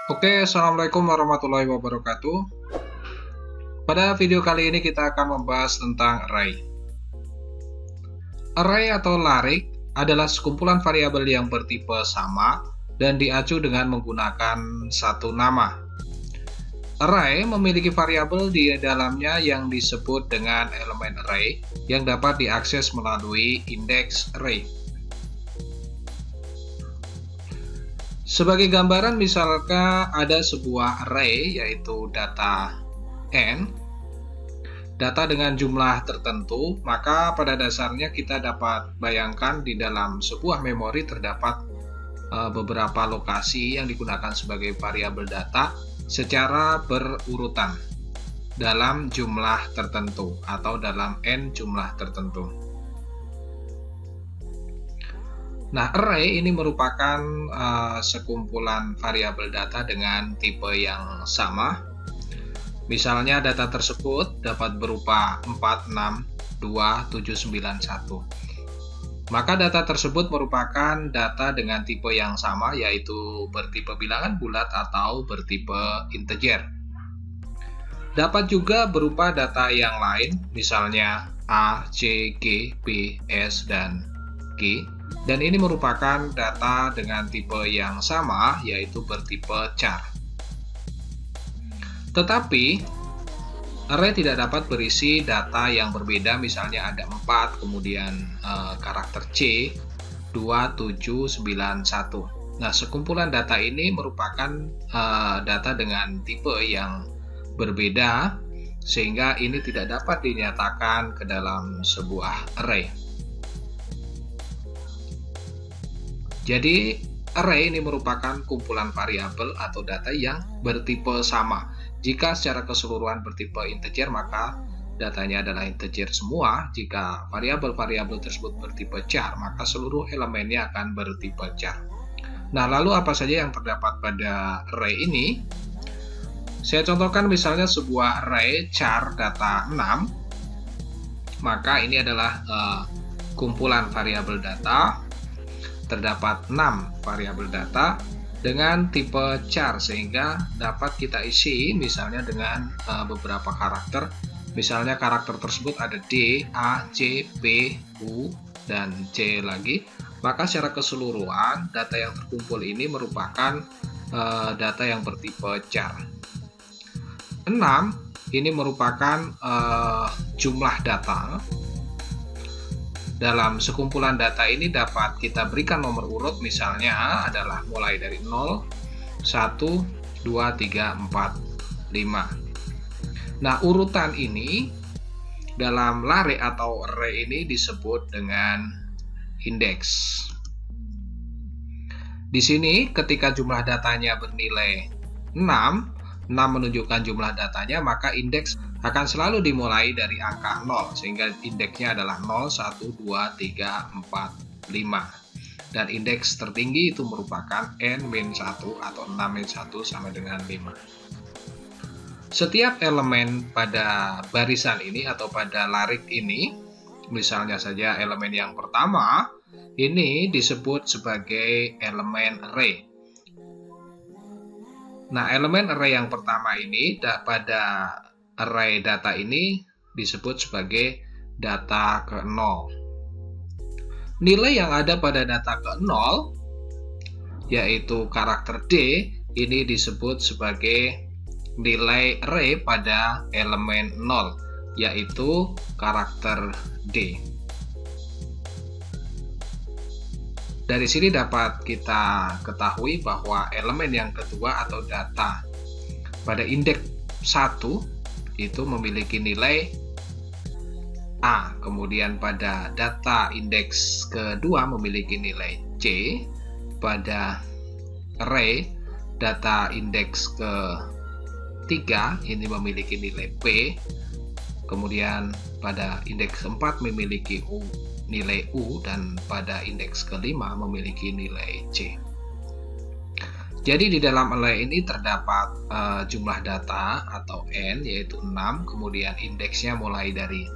Oke, assalamualaikum warahmatullahi wabarakatuh. Pada video kali ini kita akan membahas tentang array. Array atau larik adalah sekumpulan variabel yang bertipe sama dan diacu dengan menggunakan satu nama. Array memiliki variabel di dalamnya yang disebut dengan elemen array yang dapat diakses melalui indeks array. Sebagai gambaran, misalkan ada sebuah array yaitu data n, data dengan jumlah tertentu, maka pada dasarnya kita dapat bayangkan di dalam sebuah memori terdapat beberapa lokasi yang digunakan sebagai variabel data secara berurutan dalam jumlah tertentu atau dalam n jumlah tertentu. Nah, array ini merupakan sekumpulan variabel data dengan tipe yang sama. Misalnya data tersebut dapat berupa 462791. Maka data tersebut merupakan data dengan tipe yang sama, yaitu bertipe bilangan bulat atau bertipe integer. Dapat juga berupa data yang lain, misalnya A, C, G, B, S, dan G. Dan ini merupakan data dengan tipe yang sama, yaitu bertipe char. Tetapi array tidak dapat berisi data yang berbeda, misalnya ada 4, kemudian karakter C 2791. Nah, sekumpulan data ini merupakan data dengan tipe yang berbeda, sehingga ini tidak dapat dinyatakan ke dalam sebuah array. Jadi, array ini merupakan kumpulan variabel atau data yang bertipe sama. Jika secara keseluruhan bertipe integer, maka datanya adalah integer semua. Jika variabel-variabel tersebut bertipe char, maka seluruh elemennya akan bertipe char. Nah, lalu apa saja yang terdapat pada array ini? Saya contohkan misalnya sebuah array char data 6. Maka ini adalah kumpulan variabel data. Terdapat 6 variabel data dengan tipe char, sehingga dapat kita isi misalnya dengan beberapa karakter. Misalnya karakter tersebut ada D, A, C, B, U, dan C lagi. Maka secara keseluruhan data yang terkumpul ini merupakan data yang bertipe char. 6 ini merupakan jumlah data. Dalam sekumpulan data ini dapat kita berikan nomor urut, misalnya adalah mulai dari 0, 1, 2, 3, 4, 5. Nah, urutan ini dalam larik atau array ini disebut dengan indeks. Di sini ketika jumlah datanya bernilai 6 menunjukkan jumlah datanya, maka indeks akan selalu dimulai dari angka 0, sehingga indeksnya adalah 0, 1, 2, 3, 4, 5. Dan indeks tertinggi itu merupakan n-1 atau 6-1 sama dengan 5. Setiap elemen pada barisan ini atau pada larik ini, misalnya saja elemen yang pertama, ini disebut sebagai elemen array. Nah, elemen array yang pertama ini pada array data ini disebut sebagai data ke-0. Nilai yang ada pada data ke-0, yaitu karakter D, ini disebut sebagai nilai array pada elemen 0, yaitu karakter D. Dari sini dapat kita ketahui bahwa elemen yang kedua atau data pada indeks 1 itu memiliki nilai A, kemudian pada data indeks kedua memiliki nilai C, pada array data indeks ketiga ini memiliki nilai P, kemudian pada indeks 4 memiliki nilai U, dan pada indeks kelima memiliki nilai C. Jadi di dalam array ini terdapat jumlah data atau n, yaitu 6, kemudian indeksnya mulai dari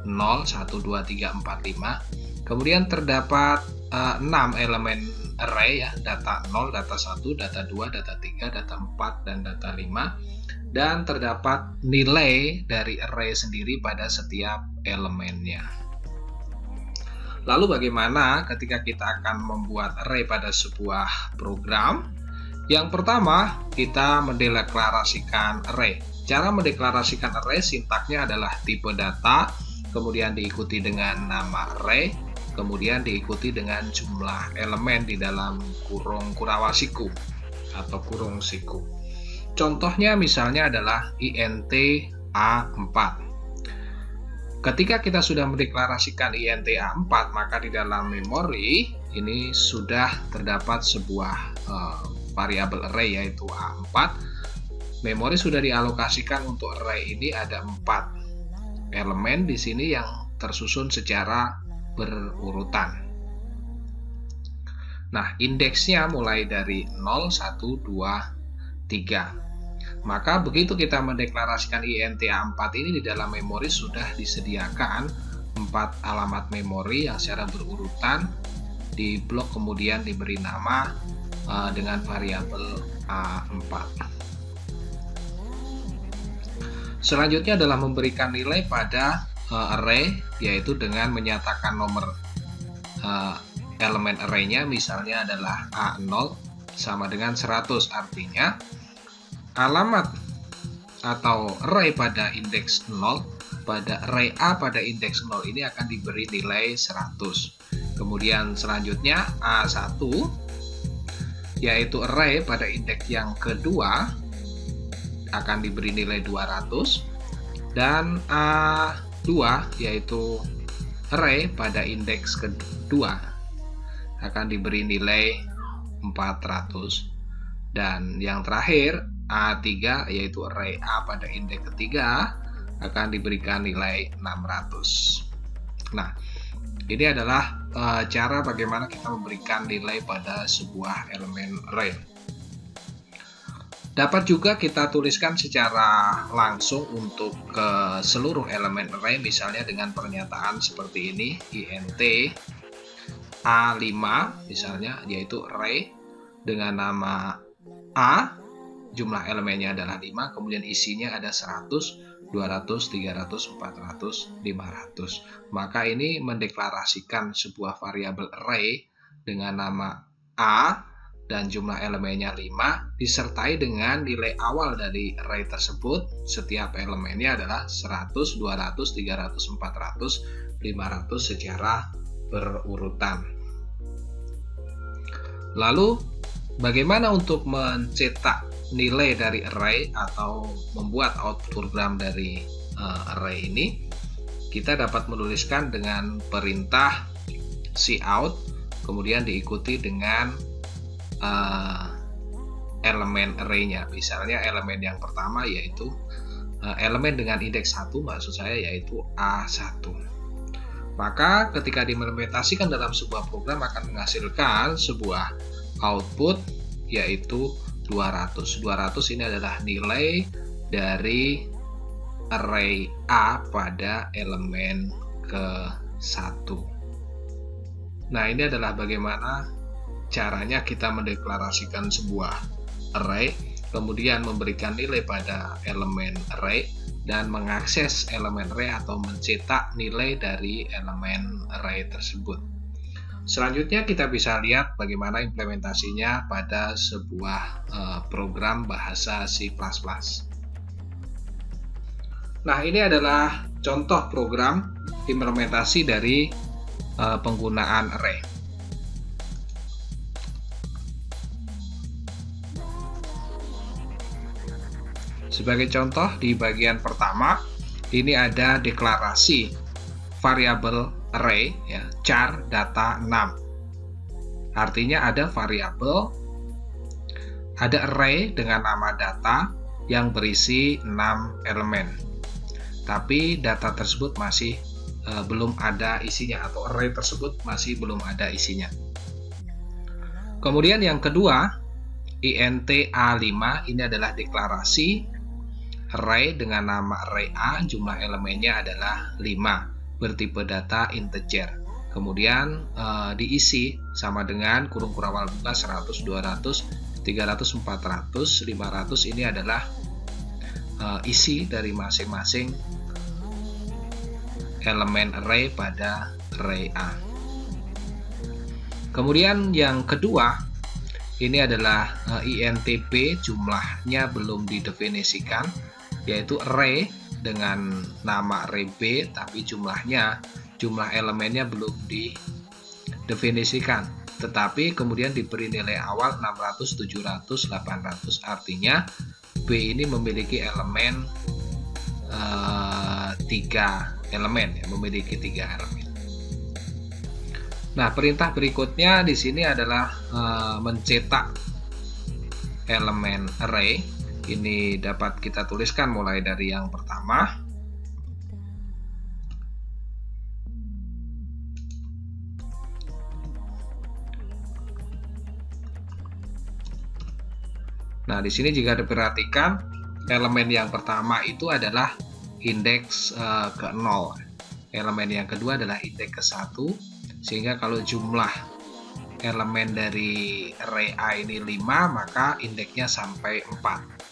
0, 1, 2, 3, 4, 5, Kemudian terdapat 6 elemen array ya, data 0, data 1, data 2, data 3, data 4, dan data 5. Dan terdapat nilai dari array sendiri pada setiap elemennya. Lalu bagaimana ketika kita akan membuat array pada sebuah program? Yang pertama, kita mendeklarasikan array. Cara mendeklarasikan array sintaknya adalah tipe data, kemudian diikuti dengan nama array, kemudian diikuti dengan jumlah elemen di dalam kurung kurawasiku atau kurung siku. Contohnya misalnya adalah int a4. Ketika kita sudah mendeklarasikan int a4, maka di dalam memori ini sudah terdapat sebuah variabel array yaitu a4. Memori sudah dialokasikan untuk array ini ada 4 elemen di sini yang tersusun secara berurutan. Nah, indeksnya mulai dari 0, 1, 2, 3. Maka begitu kita mendeklarasikan int a4 ini, di dalam memori sudah disediakan 4 alamat memori yang secara berurutan di blok, kemudian diberi nama dengan variabel a4. Selanjutnya adalah memberikan nilai pada array, yaitu dengan menyatakan nomor elemen array-nya, misalnya adalah A0 sama dengan 100, artinya alamat atau array pada indeks 0 pada array A pada indeks 0 ini akan diberi nilai 100. Kemudian selanjutnya A1 yaitu array pada indeks yang kedua akan diberi nilai 200, dan A2 yaitu array pada indeks kedua akan diberi nilai 400, dan yang terakhir A3 yaitu array A pada indeks ketiga akan diberikan nilai 600. Nah, ini adalah cara bagaimana kita memberikan nilai pada sebuah elemen array. Dapat juga kita tuliskan secara langsung untuk ke seluruh elemen array, misalnya dengan pernyataan seperti ini, int A5 misalnya, yaitu array dengan nama A, jumlah elemennya adalah 5, kemudian isinya ada 100, 200, 300, 400, 500. Maka ini mendeklarasikan sebuah variabel array dengan nama A dan jumlah elemennya 5 disertai dengan nilai awal dari array tersebut. Setiap elemennya adalah 100, 200, 300, 400, 500 secara berurutan. Lalu bagaimana untuk mencetak nilai dari array atau membuat output program dari array ini? Kita dapat menuliskan dengan perintah cout, kemudian diikuti dengan elemen array-nya. Misalnya elemen yang pertama yaitu elemen dengan indeks 1, maksud saya yaitu A1. Maka ketika diimplementasikan dalam sebuah program akan menghasilkan sebuah output yaitu 200. 200 ini adalah nilai dari array A pada elemen ke-1. Nah, ini adalah bagaimana caranya kita mendeklarasikan sebuah array, kemudian memberikan nilai pada elemen array, dan mengakses elemen array atau mencetak nilai dari elemen array tersebut. Selanjutnya kita bisa lihat bagaimana implementasinya pada sebuah program bahasa C++. Nah, ini adalah contoh program implementasi dari penggunaan array. Sebagai contoh, di bagian pertama ini ada deklarasi variabel array ya, char data 6. Artinya ada variabel, ada array dengan nama data yang berisi 6 elemen. Tapi data tersebut masih belum ada isinya, atau array tersebut masih belum ada isinya. Kemudian yang kedua, int a5 ini adalah deklarasi array dengan nama array A, jumlah elemennya adalah 5, bertipe data integer. kemudian diisi sama dengan kurung kurawal bunga 100, 200, 300, 400, 500. Ini adalah isi dari masing-masing elemen array pada array A. Kemudian yang kedua, ini adalah INTP, jumlahnya belum didefinisikan, yaitu array dengan nama array B, tapi jumlah elemennya belum didefinisikan, tetapi kemudian diberi nilai awal 600, 700, 800. Artinya B ini memiliki elemen 3 elemen, ya, memiliki 3 elemen. Nah, perintah berikutnya di sini adalah mencetak elemen array. Ini dapat kita tuliskan mulai dari yang pertama. Nah, di sini jika diperhatikan, elemen yang pertama itu adalah indeks ke 0. Elemen yang kedua adalah indeks ke 1. Sehingga kalau jumlah elemen dari array A ini 5, maka indeksnya sampai 4.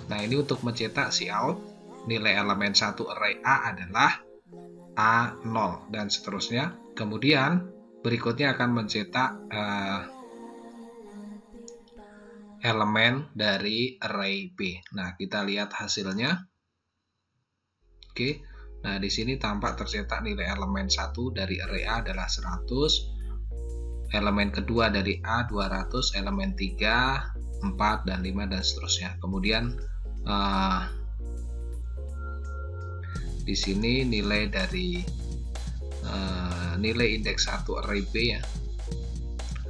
Nah, ini untuk mencetak cout, nilai elemen 1 array A adalah A0 dan seterusnya. Kemudian berikutnya akan mencetak elemen dari array B. Nah, kita lihat hasilnya. Oke. Nah, di sini tampak tercetak nilai elemen 1 dari array A adalah 100. Elemen kedua dari A 200, elemen 3, 4 dan 5 dan seterusnya. Kemudian di sini nilai dari nilai indeks 1 array B, ya,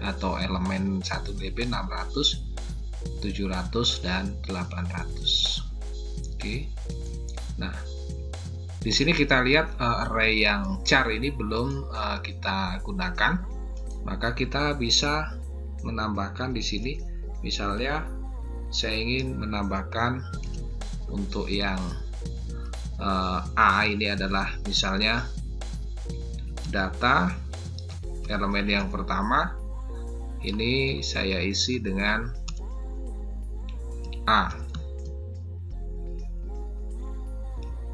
atau elemen 1 array B 600, 700 dan 800. Oke. Nah, di sini kita lihat array yang char ini belum kita gunakan, maka kita bisa menambahkan di sini. Misalnya saya ingin menambahkan untuk yang A ini adalah misalnya data elemen yang pertama, ini saya isi dengan A.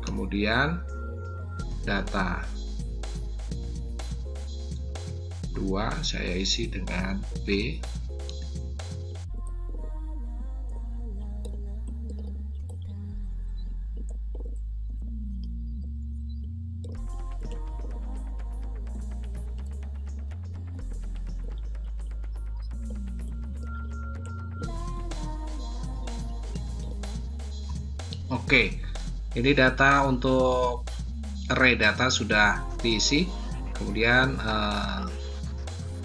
Kemudian data 2 saya isi dengan B. Oke, ini data untuk array data sudah diisi. Kemudian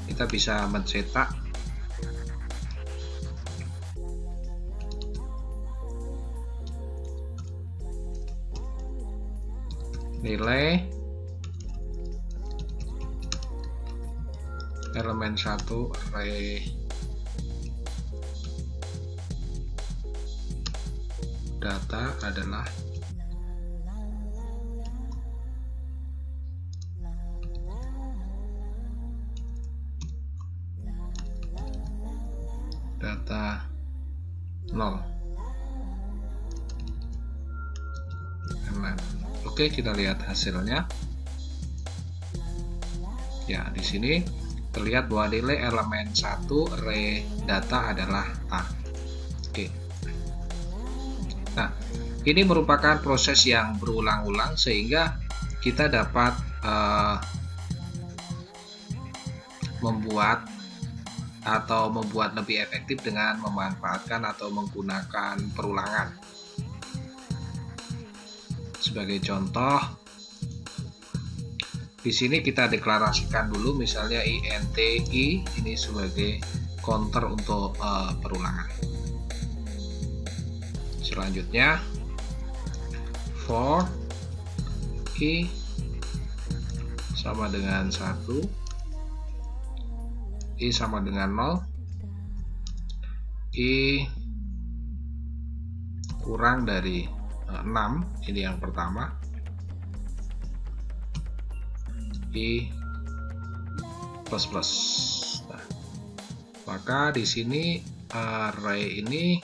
kita bisa mencetak nilai elemen 1 array data adalah data 0. Oke, kita lihat hasilnya. Ya, di sini terlihat bahwa nilai elemen 1 array data adalah A. Oke. Nah, ini merupakan proses yang berulang-ulang sehingga kita dapat membuat lebih efektif dengan memanfaatkan atau menggunakan perulangan. Sebagai contoh, di sini kita deklarasikan dulu misalnya INTI ini sebagai counter untuk perulangan. Selanjutnya for I sama dengan 1, I sama dengan 0, I kurang dari 6, ini yang pertama, I plus plus. Nah, maka di sini array ini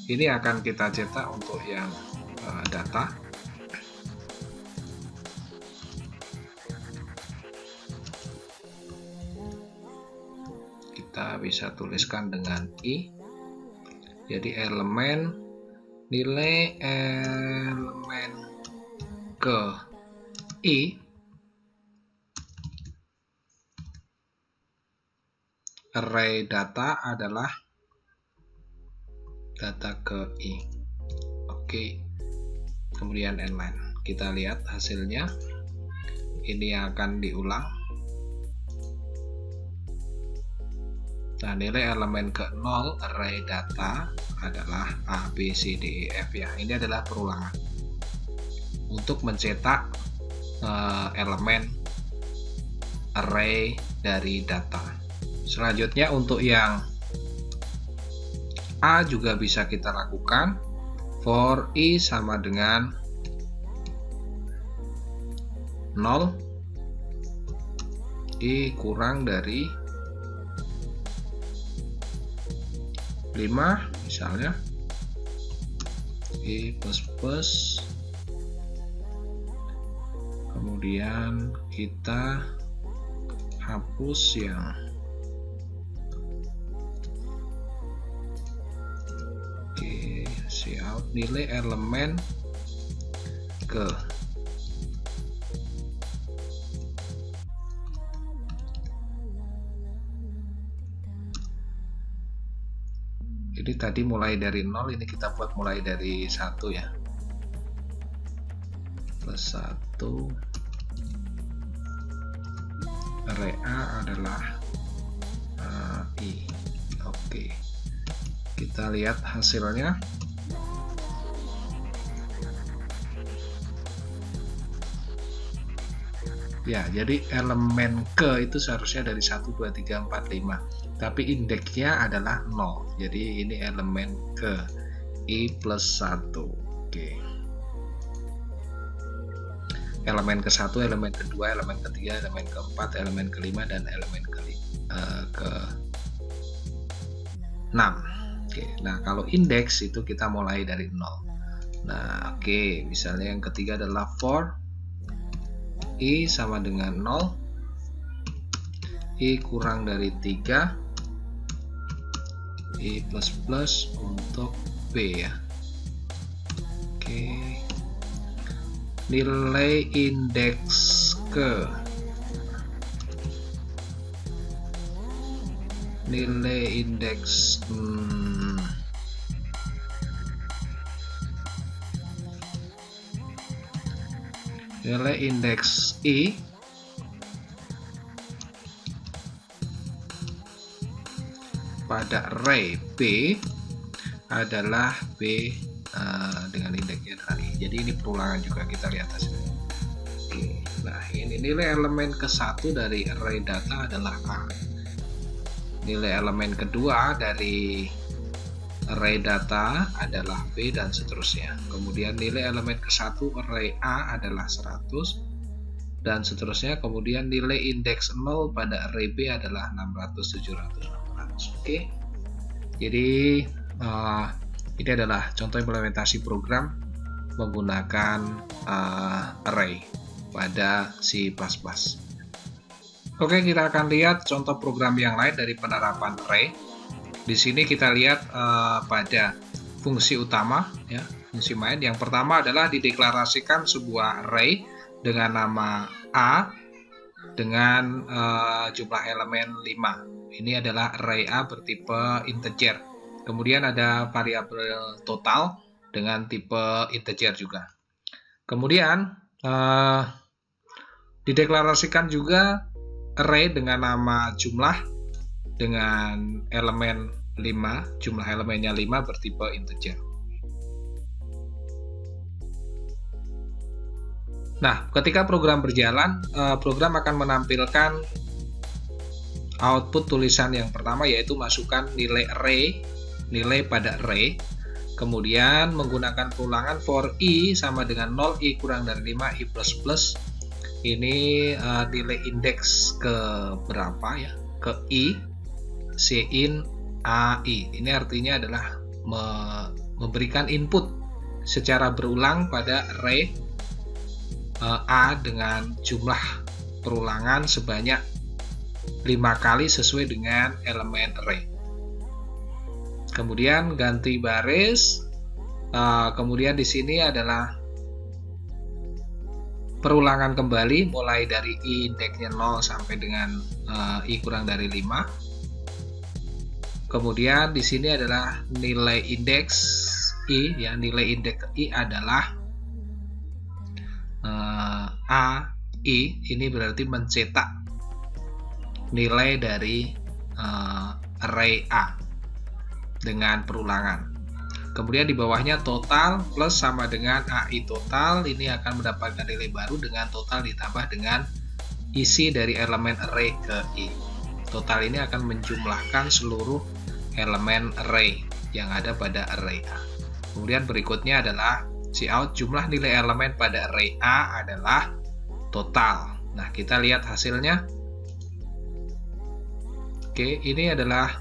akan kita cetak untuk yang data. Kita bisa tuliskan dengan i. Jadi nilai elemen ke i array data adalah data ke i. Oke. Kemudian inline. Kita lihat hasilnya. Ini akan diulang. Nah, nilai elemen ke 0 array data adalah A, B, C, D, E, F ya. Ini adalah perulangan untuk mencetak elemen array dari data. Selanjutnya untuk yang A juga bisa kita lakukan. For i sama dengan 0, i kurang dari 5 misalnya, i plus, kemudian kita hapus yang cout nilai elemen ke jadi tadi mulai dari 0, ini kita buat mulai dari 1 ya, plus 1 array A adalah i. Oke, kita lihat hasilnya. Ya, jadi elemen ke itu seharusnya dari 1, 2, 3, 4, 5. Tapi indeksnya adalah 0. Jadi ini elemen ke i plus 1. Oke. Elemen ke-1, elemen kedua, elemen ketiga, elemen keempat, elemen kelima, dan elemen ke-6. Oke. Nah, kalau indeks itu kita mulai dari 0. Nah, oke. Misalnya yang ketiga adalah for i sama dengan 0, i kurang dari 3, i plus untuk b ya. Oke, nilai indeks ke nilai indeks i pada array B adalah B dengan indeksnya tadi. Jadi ini perulangan juga, kita lihat hasilnya. Oke. Nah, ini nilai elemen ke-1 dari array data adalah A. Nilai elemen kedua dari array data adalah B dan seterusnya. Kemudian nilai elemen ke-1 array A adalah 100 dan seterusnya. Kemudian nilai indeks 0 pada array B adalah 600, 700, 800. Oke. Jadi ini adalah contoh implementasi program menggunakan array pada C++. Oke, kita akan lihat contoh program yang lain dari penerapan array. Di sini kita lihat pada fungsi utama, ya, fungsi main. Yang pertama adalah dideklarasikan sebuah array dengan nama A dengan jumlah elemen 5. Ini adalah array A bertipe integer. Kemudian ada variabel total dengan tipe integer juga. Kemudian dideklarasikan juga array dengan nama jumlah dengan elemen 5, jumlah elemennya 5 bertipe integer. Nah, ketika program berjalan, program akan menampilkan output tulisan yang pertama, yaitu masukkan nilai array, nilai pada array. Kemudian menggunakan perulangan for i sama dengan 0, i kurang dari 5, i plus, ini nilai indeks ke berapa ya, ke I, Cin, AI. Ini artinya adalah memberikan input secara berulang pada array A dengan jumlah perulangan sebanyak 5 kali sesuai dengan elemen array. Kemudian ganti baris. Kemudian di sini adalah perulangan kembali mulai dari I indeksnya 0 sampai dengan I kurang dari 5. Kemudian di sini adalah nilai indeks I, ya, nilai indeks I adalah AI. Ini berarti mencetak nilai dari array A dengan perulangan. Kemudian di bawahnya total plus sama dengan AI total, ini akan mendapatkan nilai baru dengan total ditambah dengan isi dari elemen array ke I. Total ini akan menjumlahkan seluruh elemen array yang ada pada array A. Kemudian berikutnya adalah cout, jumlah nilai elemen pada array A adalah total. Nah, kita lihat hasilnya. Oke, ini adalah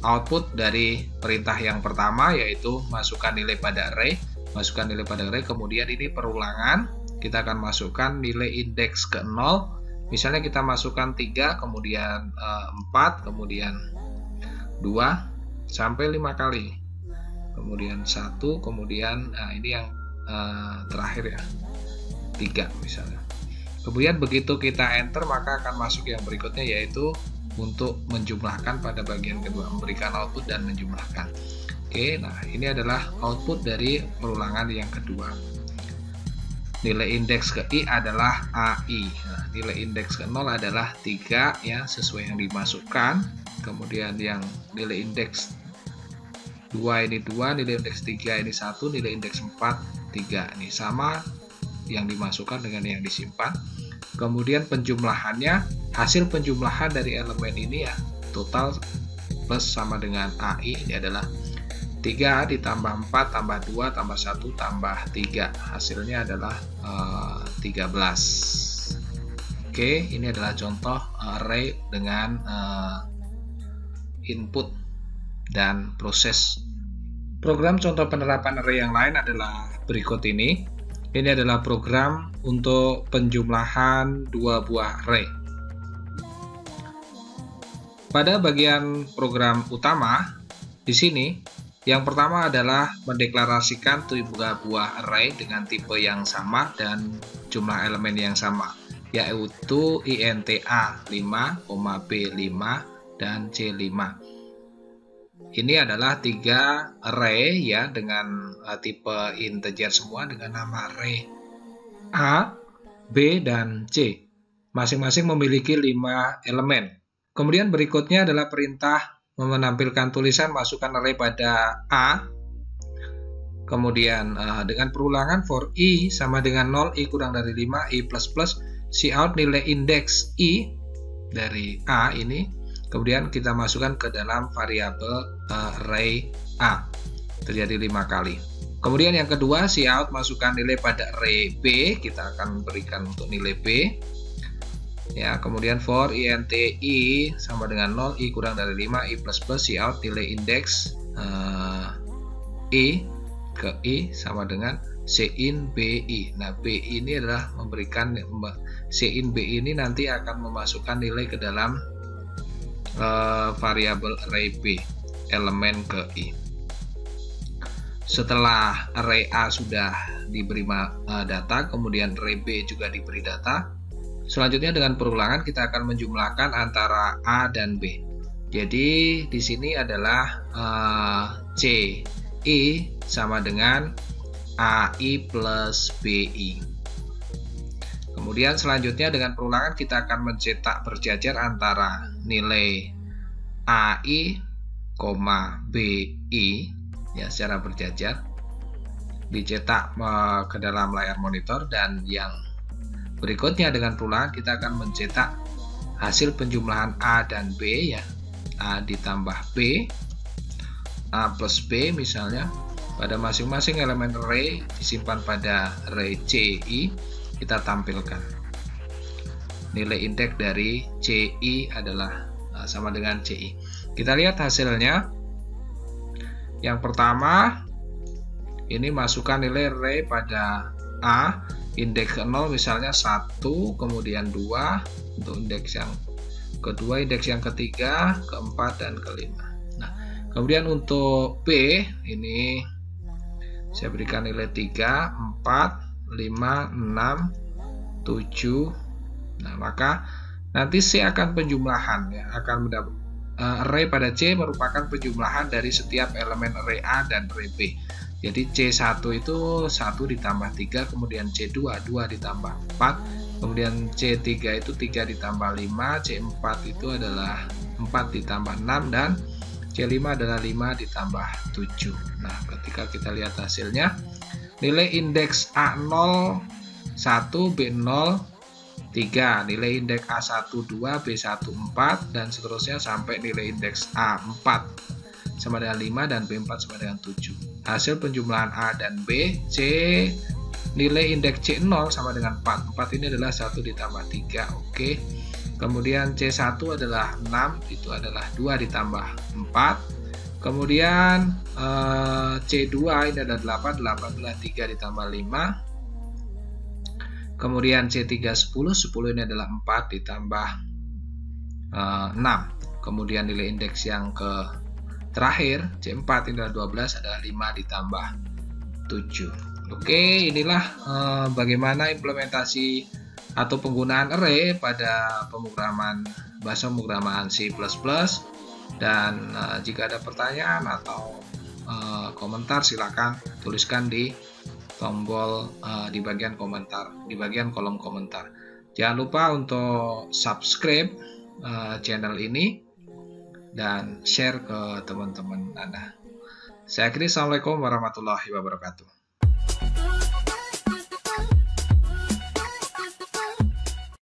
output dari perintah yang pertama, yaitu masukkan nilai pada array, kemudian ini perulangan, kita akan masukkan nilai indeks ke 0, misalnya kita masukkan 3, kemudian 4, kemudian 2, sampai 5 kali, kemudian 1, kemudian ini yang terakhir ya, 3 misalnya. Kemudian begitu kita enter, maka akan masuk yang berikutnya, yaitu untuk menjumlahkan pada bagian kedua, memberikan output dan menjumlahkan. Oke, nah ini adalah output dari perulangan yang kedua. Nilai indeks ke I adalah AI. Nah, nilai indeks ke 0 adalah 3 ya, sesuai yang dimasukkan. Kemudian yang nilai indeks 2 ini 2, nilai indeks 3 ini 1, nilai indeks 4 3. Ini sama yang dimasukkan dengan yang disimpan. Kemudian penjumlahannya, hasil penjumlahan dari elemen ini ya, total plus sama dengan AI, ini adalah 3 ditambah 4 tambah 2 tambah 1 tambah 3, hasilnya adalah 13. Oke, ini adalah contoh array dengan input dan proses. Program contoh penerapan array yang lain adalah berikut ini. Ini adalah program untuk penjumlahan 2 buah array. Pada bagian program utama di sini, yang pertama adalah mendeklarasikan 3 buah array dengan tipe yang sama dan jumlah elemen yang sama, yaitu int A5, B5 dan C5. Ini adalah 3 array ya, dengan tipe integer semua dengan nama array A, B, dan C. Masing-masing memiliki 5 elemen. Kemudian berikutnya adalah perintah menampilkan tulisan masukkan array pada A. Kemudian dengan perulangan for I sama dengan 0, I kurang dari 5, I plus plus, cout nilai indeks I dari A ini. Kemudian kita masukkan ke dalam variabel array A. Terjadi 5 kali. Kemudian yang kedua, cout masukkan nilai pada array B. Kita akan berikan untuk nilai B. Ya, kemudian for int I sama dengan 0, I kurang dari 5, I plus plus, cout nilai indeks I ke I sama dengan Cin BI. Nah, B ini adalah memberikan Cin B ini nanti akan memasukkan nilai ke dalam variabel array B, elemen ke I. Setelah array A sudah diberi data, kemudian array B juga diberi data. Selanjutnya dengan perulangan kita akan menjumlahkan antara A dan B. Jadi di sini adalah CI sama dengan AI plus BI. Kemudian selanjutnya dengan perulangan kita akan mencetak berjajar antara nilai AI, BI ya, secara berjajar dicetak ke dalam layar monitor, dan yang berikutnya dengan perulangan kita akan mencetak hasil penjumlahan A dan B ya, A ditambah B, A plus B misalnya, pada masing-masing elemen array disimpan pada array CI, kita tampilkan. Nilai indeks dari CI adalah sama dengan CI. Kita lihat hasilnya. Yang pertama, ini masukkan nilai array pada A, indeks 0 misalnya 1, kemudian 2 untuk indeks yang kedua, indeks yang ketiga, keempat, dan kelima. Nah, kemudian untuk B, ini saya berikan nilai 3, 4, 5, 6, 7. Nah, maka nanti C akan penjumlahan, ya, akan mendapat array pada C merupakan penjumlahan dari setiap elemen array A dan array B. Jadi C1 itu 1 ditambah 3, kemudian C2 2 ditambah 4, kemudian C3 itu 3 ditambah 5, C4 itu adalah 4 ditambah 6, dan C5 adalah 5 ditambah 7. Nah, ketika kita lihat hasilnya, nilai indeks A0 1, B0 3, nilai indeks A1 2, B1 4, dan seterusnya sampai nilai indeks A4 sama dengan 5 dan B4 sama dengan 7. Hasil penjumlahan A dan B, C nilai indeks C0 sama dengan 4. 4 ini adalah 1 ditambah 3, oke. Kemudian C1 adalah 6, itu adalah 2 ditambah 4. Kemudian C2 ini adalah 8, 8 adalah 3 ditambah 5. Kemudian C3 10, 10 ini adalah 4 ditambah 6. Kemudian nilai indeks yang terakhir, C4 ini adalah 12, adalah 5 ditambah 7. Oke, inilah bagaimana implementasi atau penggunaan array pada bahasa pemrograman C++. Dan jika ada pertanyaan atau komentar, silakan tuliskan di tombol di bagian komentar, di bagian kolom komentar. Jangan lupa untuk subscribe channel ini dan share ke teman-teman Anda. Saya akhiri, assalamualaikum warahmatullahi wabarakatuh.